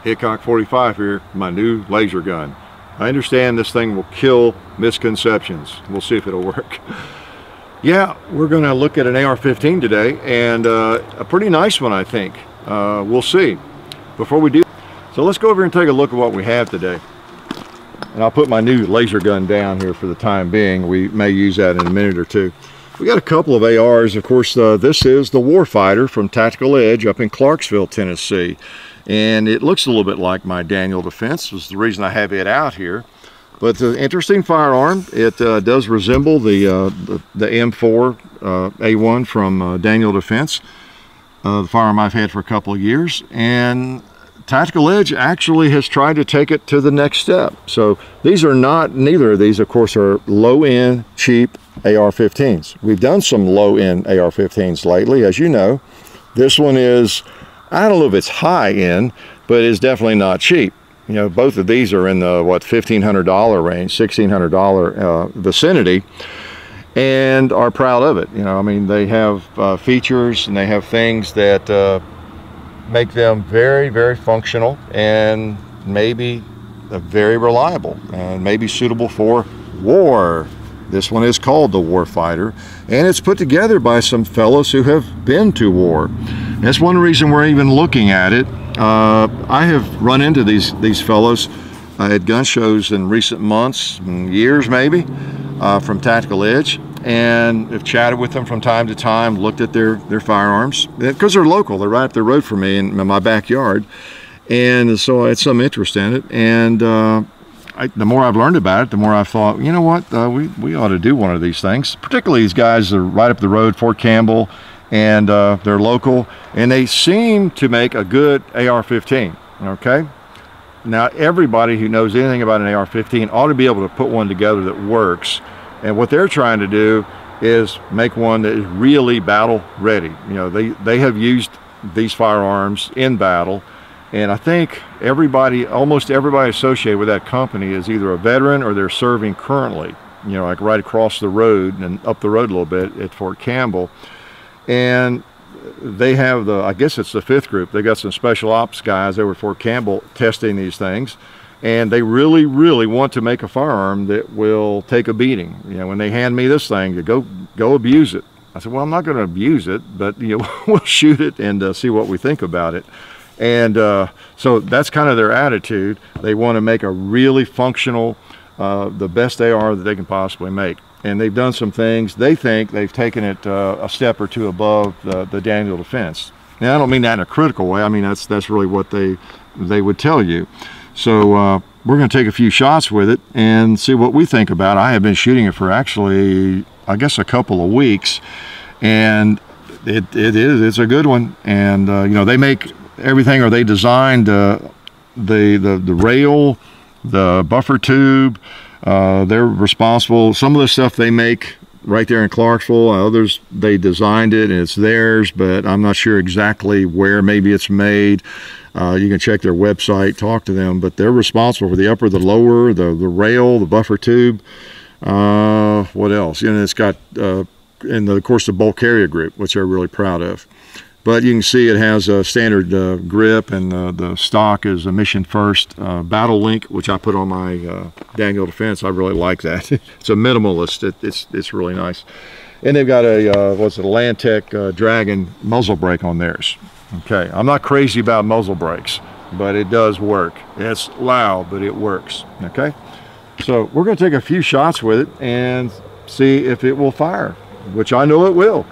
Hickok 45 here, my new laser gun. I understand this thing will kill misconceptions. We'll see if it'll work. Yeah, we're going to look at an AR-15 today, and a pretty nice one, I think. We'll see. Before we do, so let's go over and take a look at what we have today. And I'll put my new laser gun down here for the time being. We may use that in a minute or two. We got a couple of ARs. Of course, this is the Warfighter from Tactical Edge up in Clarksville, Tennessee. And it looks a little bit like my Daniel Defense, was the reason I have it out here. But it's an interesting firearm. It does resemble the M4 A1 from Daniel Defense, the firearm I've had for a couple of years. And Tactical Edge actually has tried to take it to the next step. So these are not, neither of these, of course, are low-end, cheap AR-15s. We've done some low-end AR-15s lately, as you know. This one is, I don't know if it's high-end, but it's definitely not cheap. You know, both of these are in the, what, $1,500 range, $1,600 vicinity, and are proud of it. You know, I mean, they have features and they have things that make them very, very functional and maybe very reliable and maybe suitable for war. This one is called the Warfighter, and it's put together by some fellows who have been to war. That's one reason we're even looking at it. I have run into these fellows at gun shows in recent months, years maybe, from Tactical Edge, and have chatted with them from time to time, looked at their firearms, because they're local. They're right up the road from me in my backyard, and so I had some interest in it. And the more I've learned about it, the more I thought, you know what, we ought to do one of these things. Particularly these guys are right up the road, Fort Campbell, and they're local, and they seem to make a good AR-15, okay? Now, everybody who knows anything about an AR-15 ought to be able to put one together that works, and what they're trying to do is make one that is really battle ready. You know, they have used these firearms in battle, and I think everybody, almost everybody associated with that company is either a veteran or they're serving currently, you know, like right across the road and up the road a little bit at Fort Campbell. And they have I guess it's the 5th group. They got some special ops guys over at Fort Campbell testing these things. And they really, really want to make a firearm that will take a beating. You know, when they hand me this thing, to go abuse it. I said, well, I'm not going to abuse it, but you know, we'll shoot it and see what we think about it. And so that's kind of their attitude. They want to make a really functional, the best AR that they can possibly make. And they've done some things. They think they've taken it a step or two above the Daniel Defense. Now, I don't mean that in a critical way. I mean, that's really what they would tell you. So we're going to take a few shots with it and see what we think about it. I have been shooting it for actually, I guess, a couple of weeks, and it's a good one. And you know, they make everything, or they designed the rail, the buffer tube. They're responsible. Some of the stuff they make right there in Clarksville, others they designed it and it's theirs, but I'm not sure exactly where. Maybe it's made. You can check their website, talk to them, but they're responsible for the upper, the lower, the rail, the buffer tube. What else? You know, it's got and of course the bolt carrier group, which they're really proud of. But you can see it has a standard grip, and the stock is a Mission First Battle Link, which I put on my Daniel Defense. I really like that. It's a minimalist. It's really nice. And they've got a what's it, a Landtech Dragon muzzle brake on theirs. Okay, I'm not crazy about muzzle brakes, but it does work. It's loud, but it works. Okay, so we're going to take a few shots with it and see if it will fire, which I know it will.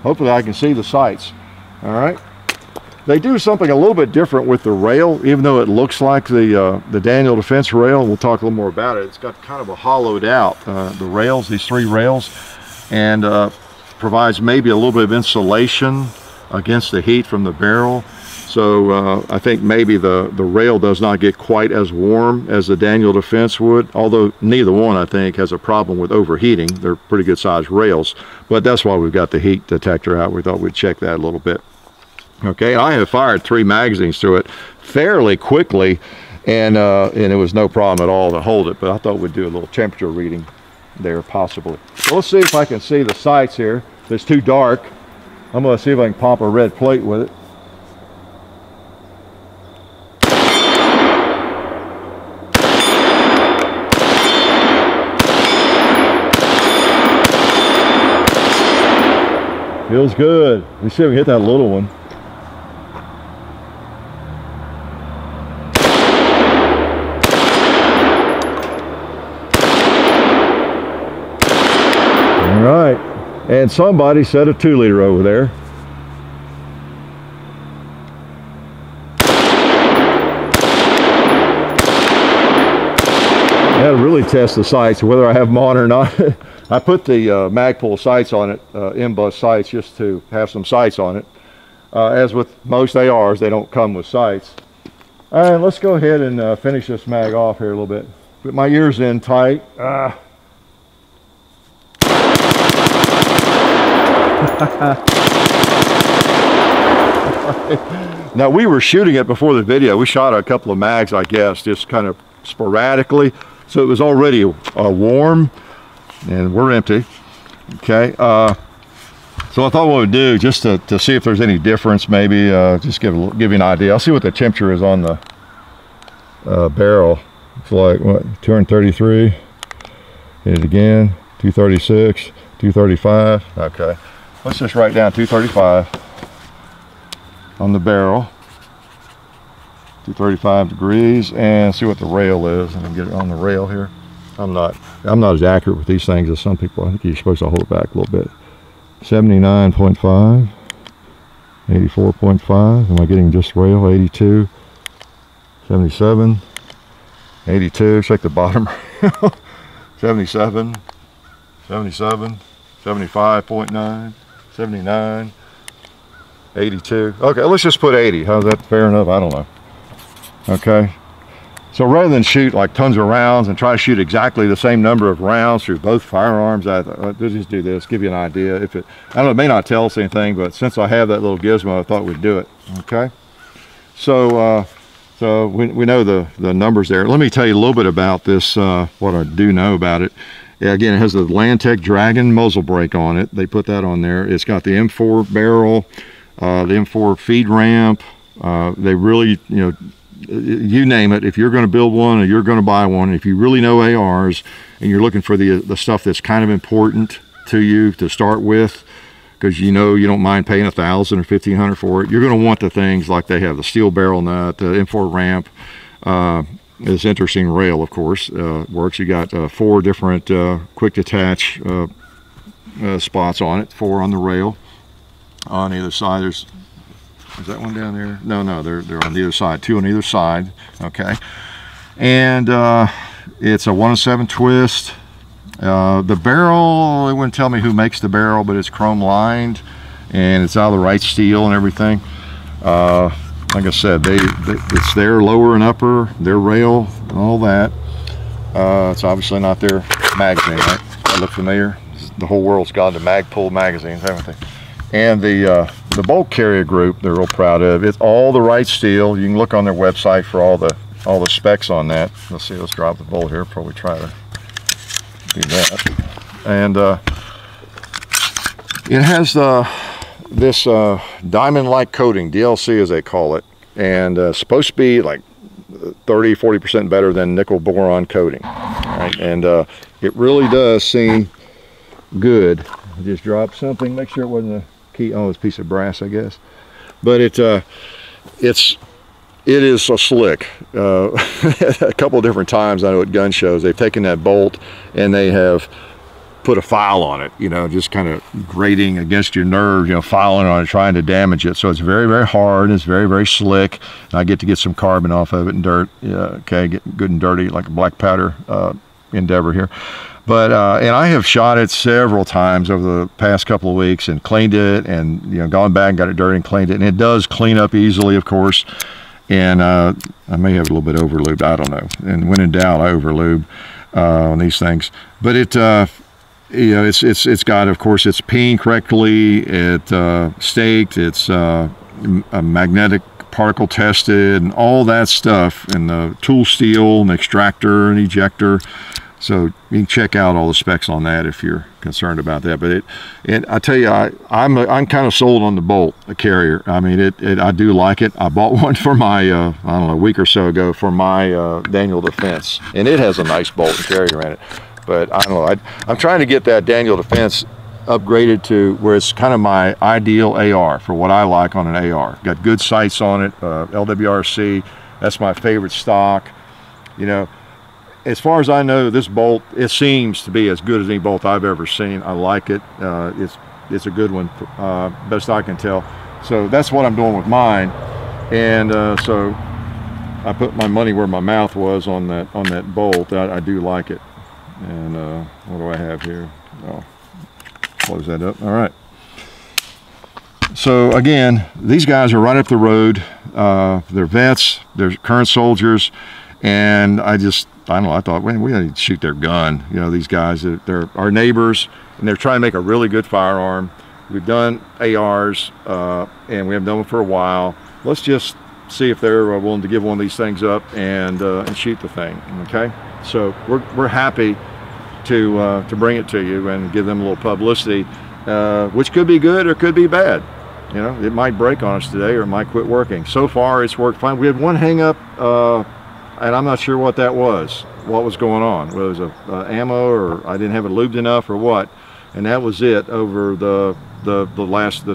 Hopefully I can see the sights. All right, they do something a little bit different with the rail, even though it looks like the Daniel Defense rail. We'll talk a little more about it. It's got kind of a hollowed out, the rails, these 3 rails, and provides maybe a little bit of insulation against the heat from the barrel. So I think maybe the rail does not get quite as warm as the Daniel Defense would, although neither one, I think, has a problem with overheating. They're pretty good sized rails, but that's why we've got the heat detector out. We thought we'd check that a little bit. Okay, I have fired 3 magazines through it fairly quickly, and it was no problem at all to hold it, but I thought we'd do a little temperature reading there possibly. So let's see if I can see the sights here. If it's too dark, I'm going to see if I can pop a red plate with it. Feels good. Let's see if we can hit that little one. All right. And somebody set a 2-liter over there. I gotta really test the sights, whether I have them on or not. I put the Magpul sights on it, M-bus sights, just to have some sights on it. As with most ARs, they don't come with sights. All right, let's go ahead and finish this mag off here a little bit. Put my ears in tight. Now, we were shooting it before the video. We shot a couple of mags, I guess, just kind of sporadically. So it was already warm, and we're empty. Okay, so I thought what we'd do, just to see if there's any difference, maybe just give you an idea. I'll see what the temperature is on the barrel. It's like, what, 233? Hit it again, 236, 235. Okay, let's just write down 235 on the barrel. 235 degrees, and see what the rail is. And get it on the rail here. I'm not as accurate with these things as some people. I think you're supposed to hold it back a little bit. 79.5, 84.5. Am I getting just rail? 82, 77, 82. Check the bottom. 77, 77, 75.9, 79, 82. Okay, let's just put 80. How's that fair enough? I don't know. Okay, so rather than shoot like tons of rounds and try to shoot exactly the same number of rounds through both firearms, I just do this, give you an idea. If it, I don't know, it may not tell us anything, but since I have that little gizmo, I thought we'd do it. Okay, so so we know the numbers there. Let me tell you a little bit about this, what I do know about it. Again, it has the Landtech Dragon muzzle brake on it. They put that on there. It's got the M4 barrel, the M4 feed ramp. They really, you know, you name it, if you're going to build one or you're going to buy one, if you really know ARs and you're looking for the stuff that's kind of important to you to start with, because you know you don't mind paying $1,000 or $1,500 for it, you're going to want the things like they have, the steel barrel nut, the M4 ramp, this interesting rail, of course, works. You got 4 different quick detach spots on it, 4 on the rail. On either side, there's, is that one down there? No, they're on either side, 2 on either side. Okay, and it's a 107 twist. The barrel, it wouldn't tell me who makes the barrel, but it's chrome lined and it's out of the right steel and everything. Like I said, it's their lower and upper, their rail and all that. It's obviously not their magazine, right? That look familiar? The whole world's gone to Magpul magazines, haven't they? And the bolt carrier group, they're real proud of. It's all the right steel. You can look on their website for all the specs on that. Let's see, let's drop the bolt here before we try to do that. And it has this diamond-like coating, DLC as they call it, and supposed to be like 30-40% better than nickel boron coating. Right? And it really does seem good. I just dropped something. Make sure it wasn't a key. Oh, it's a piece of brass, I guess. But it is so slick. A couple of different times I know at gun shows they've taken that bolt and they have put a file on it, you know, just kind of grating against your nerve, you know, filing on it, trying to damage it. So it's very, very hard. It's very, very slick. And I get to get some carbon off of it and dirt. Okay, get good and dirty like a black powder endeavor here. But and I have shot it several times over the past couple of weeks and cleaned it, and you know, gone back and got it dirty and cleaned it, and it does clean up easily, of course. And I may have a little bit overlubed, I don't know. And when in doubt, I overlube on these things. But it, you know, it's got, of course, it's peened correctly, it's staked, it's a magnetic particle tested, and all that stuff, and the tool steel, and the extractor, and ejector. So you can check out all the specs on that if you're concerned about that. But I tell you, I'm kind of sold on the bolt carrier. I mean, I do like it. I bought one for my I don't know, a week or so ago for my Daniel Defense, and it has a nice bolt and carrier in it. But I don't know. I'm trying to get that Daniel Defense upgraded to where it's kind of my ideal AR for what I like on an AR. Got good sights on it, LWRC. That's my favorite stock. You know, as far as I know, this bolt, it seems to be as good as any bolt I've ever seen. I like it. It's a good one, best I can tell. So that's what I'm doing with mine. And so I put my money where my mouth was on that bolt. I do like it. And what do I have here? Oh, close that up. All right. So again, these guys are right up the road. They're vets, they're current soldiers, and I don't know, I thought, well, we need to shoot their gun. You know, these guys, they're our neighbors, and they're trying to make a really good firearm. We've done ARs, and we haven't done them for a while. Let's just see if they're willing to give one of these things up and shoot the thing, okay? So we're happy to bring it to you and give them a little publicity, which could be good or could be bad. You know, it might break on us today or it might quit working. So far, it's worked fine. We had one hang up, and I'm not sure what that was, what was going on. Whether it was a ammo, or I didn't have it lubed enough, or what. And that was it over the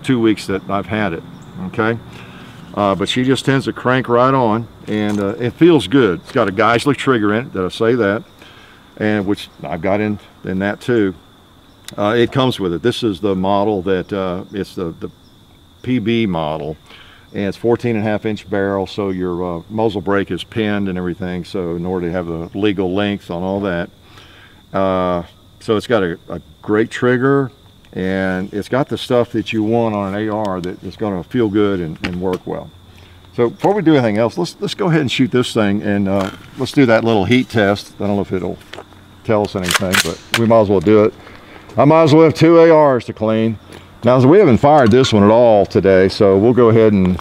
2 weeks that I've had it, okay? But she just tends to crank right on, and it feels good. It's got a Geissler trigger in it, did I say that? And which I've got in that too. It comes with it. This is the model that, it's the PB model, and it's 14.5-inch barrel, so your muzzle brake is pinned and everything, so in order to have the legal length on all that. So it's got a great trigger, and it's got the stuff that you want on an AR that is going to feel good and work well. So before we do anything else, let's go ahead and shoot this thing, and let's do that little heat test. I don't know if it'll tell us anything, but we might as well do it. I might as well have 2 ARs to clean. Now, we haven't fired this one at all today, so we'll go ahead and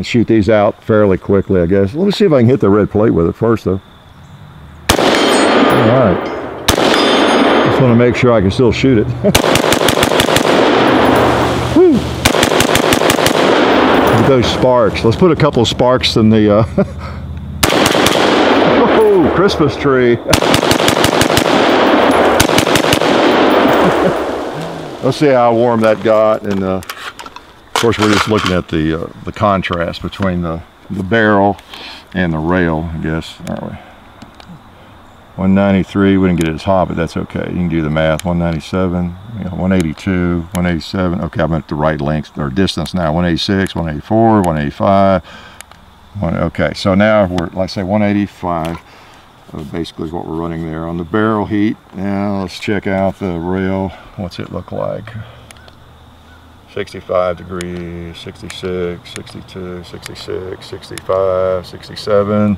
shoot these out fairly quickly, I guess. Let me see if I can hit the red plate with it first, though. All right. Just want to make sure I can still shoot it. Woo. Look at those sparks. Let's put a couple of sparks in the oh, Christmas tree. Let's see how warm that got, and of course we're just looking at the contrast between the barrel and the rail, I guess, aren't we? 193, we didn't get it as hot, but that's okay. You can do the math. 197, 182, 187. Okay, I'm at the right length or distance now. 186, 184, 185. Okay, so now we're, like I say, 185. Basically is what we're running there on the barrel heat. Now let's check out the rail. What's it look like? 65 degrees, 66, 62, 66, 65, 67.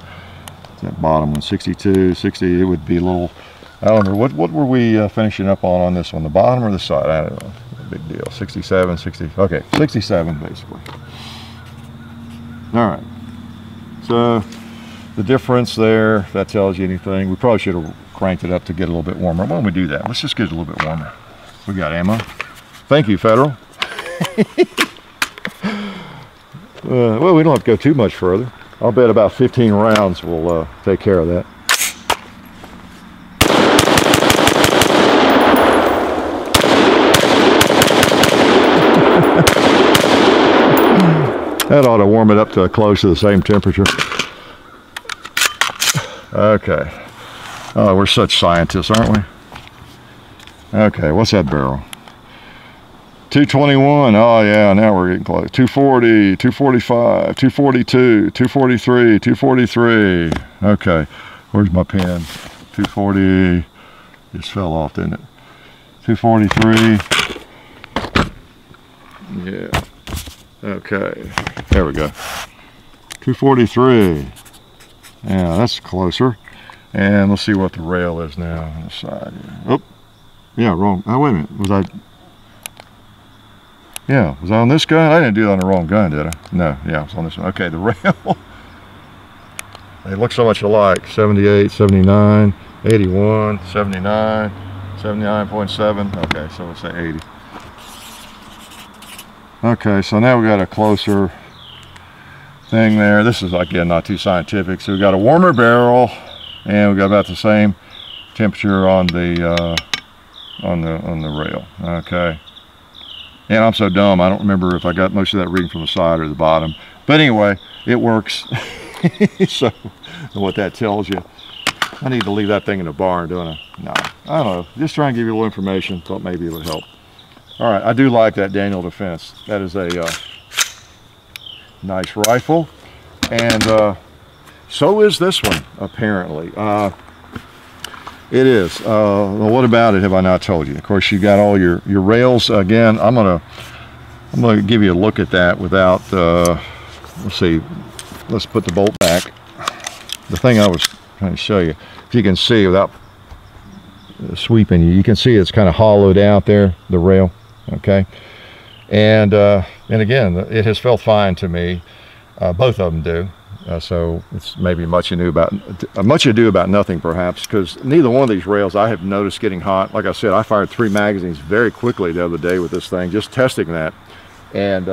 That bottom one, 62, 60. It would be a little, I don't know, what were we finishing up on this one? The bottom or the side? I don't know. Big deal. 67, 60. Okay, 67 basically. All right. So the difference there, if that tells you anything, we probably should have cranked it up to get a little bit warmer. Why don't we do that? Let's just get it a little bit warmer. We got ammo. Thank you, Federal. Well, we don't have to go too much further. I'll bet about 15 rounds will take care of that. That ought to warm it up to close to the same temperature. Okay. Oh, we're such scientists, aren't we? Okay, what's that barrel? 221. Oh yeah, now we're getting close. 240, 245, 242, 243, 243. Okay, where's my pen? 240. Just fell off, didn't it? 243. Yeah. Okay, there we go. 243. Yeah, that's closer. And let's see what the rail is now on the side. Oh, yeah, wrong. Oh, wait a minute. Was I on this gun? I didn't do that on the wrong gun, did I? No, yeah, it was on this one. Okay, the rail. They look so much alike. 78, 79, 81, 79, 79.7. Okay, so let's say 80. Okay, so now we got a closer thing there. This is, again, not too scientific. So we got a warmer barrel, and we got about the same temperature on the on the rail. Okay. And I'm so dumb, I don't remember if I got most of that reading from the side or the bottom. But anyway, it works. So what that tells you. I need to leave that thing in the barn, don't I? No, I don't know. Just trying to give you a little information. Thought maybe it would help. All right, I do like that Daniel Defense. That is a nice rifle. And so is this one, apparently. It is. Well, what about it have I not told you? Of course, you got all your rails. Again, I'm gonna give you a look at that without. Let's see. Let's put the bolt back. The thing I was trying to show you, if you can see without sweeping you can see it's kind of hollowed out there, the rail. Okay, and again, it has felt fine to me. Both of them do. So it's maybe much ado about nothing, perhaps, because neither one of these rails I have noticed getting hot. Like I said, I fired 3 magazines very quickly the other day with this thing, just testing that, and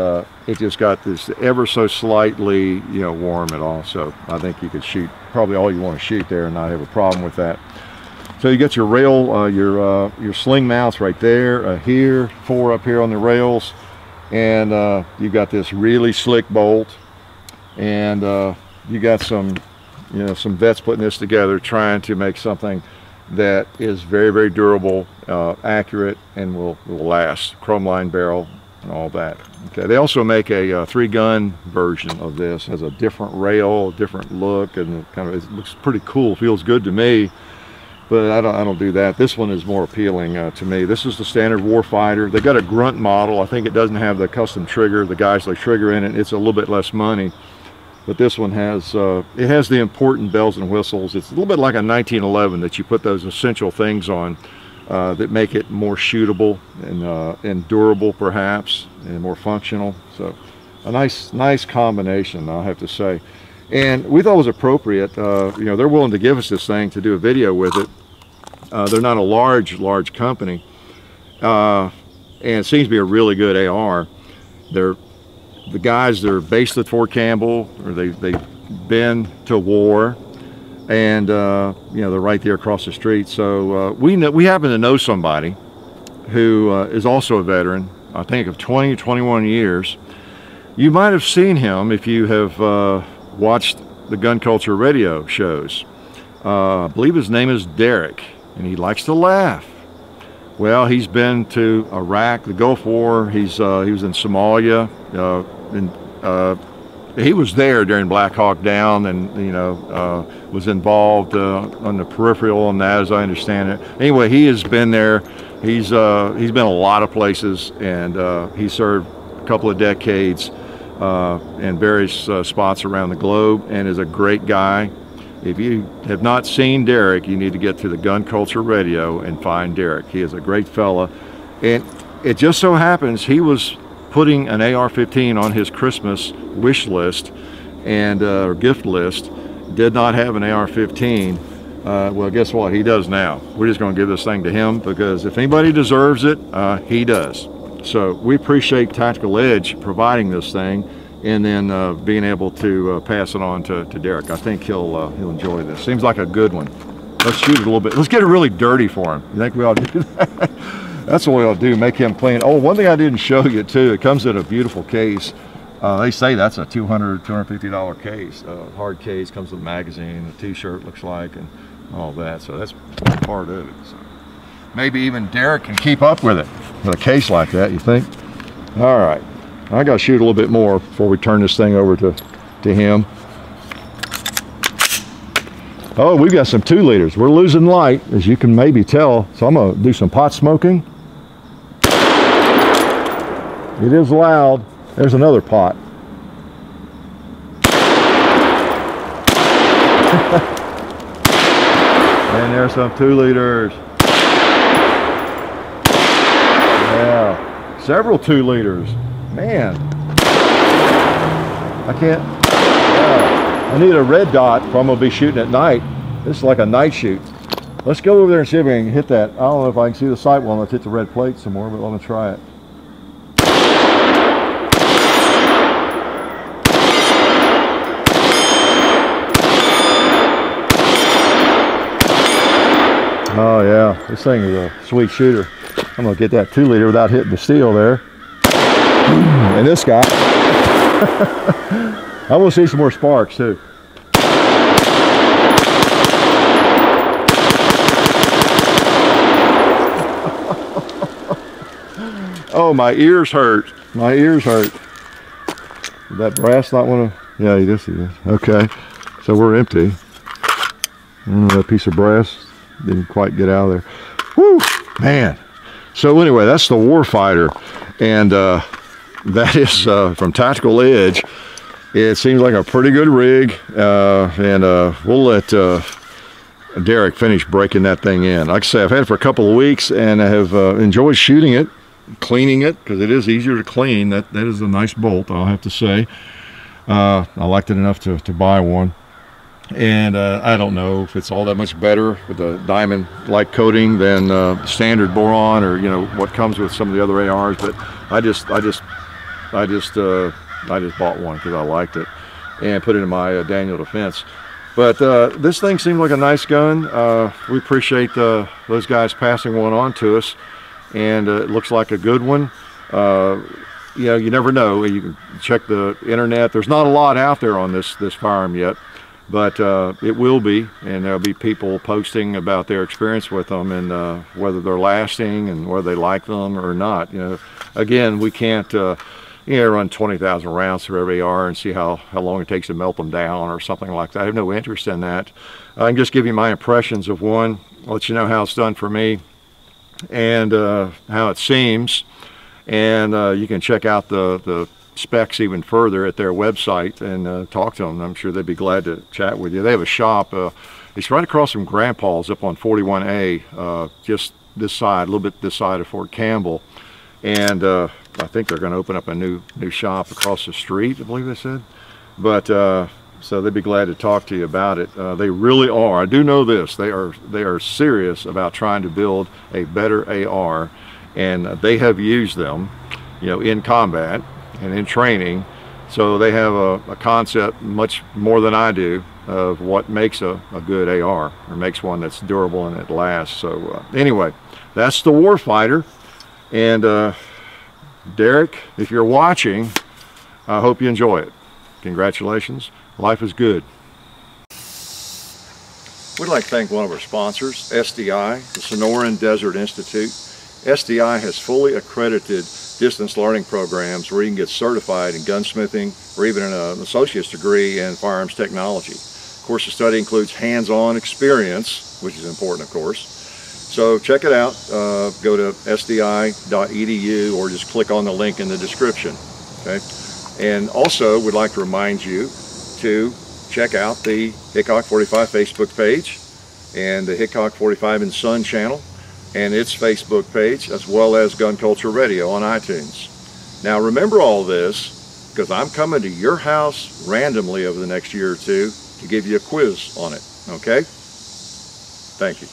it just got this ever so slightly, warm at all. So I think you could shoot probably all you want to shoot there and not have a problem with that. So you get your rail, your sling mounts right there, here, 4 up here on the rails, and you got this really slick bolt, and you got some vets putting this together, trying to make something that is very, very durable, accurate, and will last. Chrome line barrel and all that. Okay, they also make a 3-gun version of this. Has a different rail, a different look, and it looks pretty cool. Feels good to me, but I don't do that. This one is more appealing to me. This is the standard Warfighter. They got a grunt model. I think it doesn't have the custom trigger, the Geissler trigger in it. It's a little bit less money. But this one has, it has the important bells and whistles. It's a little bit like a 1911 that you put those essential things on that make it more shootable and durable, perhaps, and more functional. So a nice combination, I'll have to say. And we thought it was appropriate. They're willing to give us this thing to do a video with it. They're not a large company. And it seems to be a really good AR. The guys, they're based at Fort Campbell, or they've been to war, and they're right there across the street. So we happen to know somebody who is also a veteran, I think of 21 years. You might have seen him if you have watched the gun culture radio shows. I believe his name is Derrick, and he likes to laugh. Well, he's been to Iraq, the Gulf War. He was in Somalia, and he was there during Black Hawk Down, and was involved on the peripheral on that, as I understand it. Anyway, he has been there. He's been a lot of places, and he served a couple of decades in various spots around the globe, and is a great guy. If you have not seen Derrick, you need to get to the Gun Culture Radio and find Derrick. He is a great fella. And it just so happens he was putting an AR-15 on his Christmas wish list and or gift list. Did not have an AR-15. Well, guess what? He does now. We're just going to give this thing to him, because if anybody deserves it, he does. So we appreciate Tactical Edge providing this thing, and then being able to pass it on to Derrick. I think he'll enjoy this. Seems like a good one. Let's shoot it a little bit. Let's get it really dirty for him. You think we ought to do that? That's what we ought to do, make him clean. Oh, one thing I didn't show you too, it comes in a beautiful case. They say that's a $250 case. Hard case, comes with a magazine, a t-shirt looks like, and all that. So that's part of it. So maybe even Derrick can keep up with it with a case like that, you think? All right. I got to shoot a little bit more before we turn this thing over to him. Oh, we've got some 2-liters. We're losing light, as you can maybe tell. So I'm going to do some pot smoking. It is loud. There's another pot. And there's some 2-liters. Yeah, several 2-liters. Man, I can't, I need a red dot if I'm going to be shooting at night. This is like a night shoot. Let's go over there and see if we can hit that. I don't know if I can see the sight well. Let's hit the red plate some more, but let me try it. Oh yeah, this thing is a sweet shooter. I'm gonna get that 2-liter without hitting the steel there. And this guy, I want to see some more sparks too. Oh, my ears hurt. My ears hurt. Did that brass not want to? Yeah, this is. Okay, so we're empty. That piece of brass didn't quite get out of there. Woo, man. So anyway, that's the Warfighter, and that is from Tactical Edge. It seems like a pretty good rig, and we'll let Derrick finish breaking that thing in. Like I say, I've had it for a couple of weeks, and I have enjoyed shooting it, cleaning it, because it is easier to clean. That is a nice bolt, I'll have to say. I liked it enough to buy one. And I don't know if it's all that much better with the diamond-like coating than standard boron, or what comes with some of the other ARs. But I just bought one because I liked it and put it in my Daniel Defense. But this thing seemed like a nice gun. We appreciate those guys passing one on to us, and it looks like a good one. You never know. You can check the internet. There's not a lot out there on this firearm yet. But it will be, and there'll be people posting about their experience with them, and whether they're lasting and whether they like them or not. Again, we can't run 20,000 rounds through every AR and see how long it takes to melt them down or something like that. I have no interest in that. I can just give you my impressions of one, let you know how it's done for me, and how it seems. And you can check out the specs even further at their website and talk to them. I'm sure they'd be glad to chat with you. They have a shop. It's right across from Grandpa's up on 41A, just this side, a little bit this side of Fort Campbell. And I think they're going to open up a new shop across the street, I believe they said. But so they'd be glad to talk to you about it. They really are. I do know this. They are serious about trying to build a better AR, and they have used them, in combat and in training. So they have a concept much more than I do of what makes a good AR, or makes one that's durable and it lasts. So anyway, that's the Warfighter. And Derrick, if you're watching, I hope you enjoy it. Congratulations. Life is good. We'd like to thank one of our sponsors, SDI, the Sonoran Desert Institute. SDI has fully accredited distance learning programs where you can get certified in gunsmithing, or even an associate's degree in firearms technology. Of course, the study includes hands-on experience, which is important, of course. So check it out. Go to sdi.edu or just click on the link in the description. Okay. And also, we'd like to remind you to check out the Hickok 45 Facebook page and the Hickok 45 and Son channel and its Facebook page, as well as Gun Culture Radio on iTunes. Now remember all this, because I'm coming to your house randomly over the next year or two to give you a quiz on it, okay? Thank you.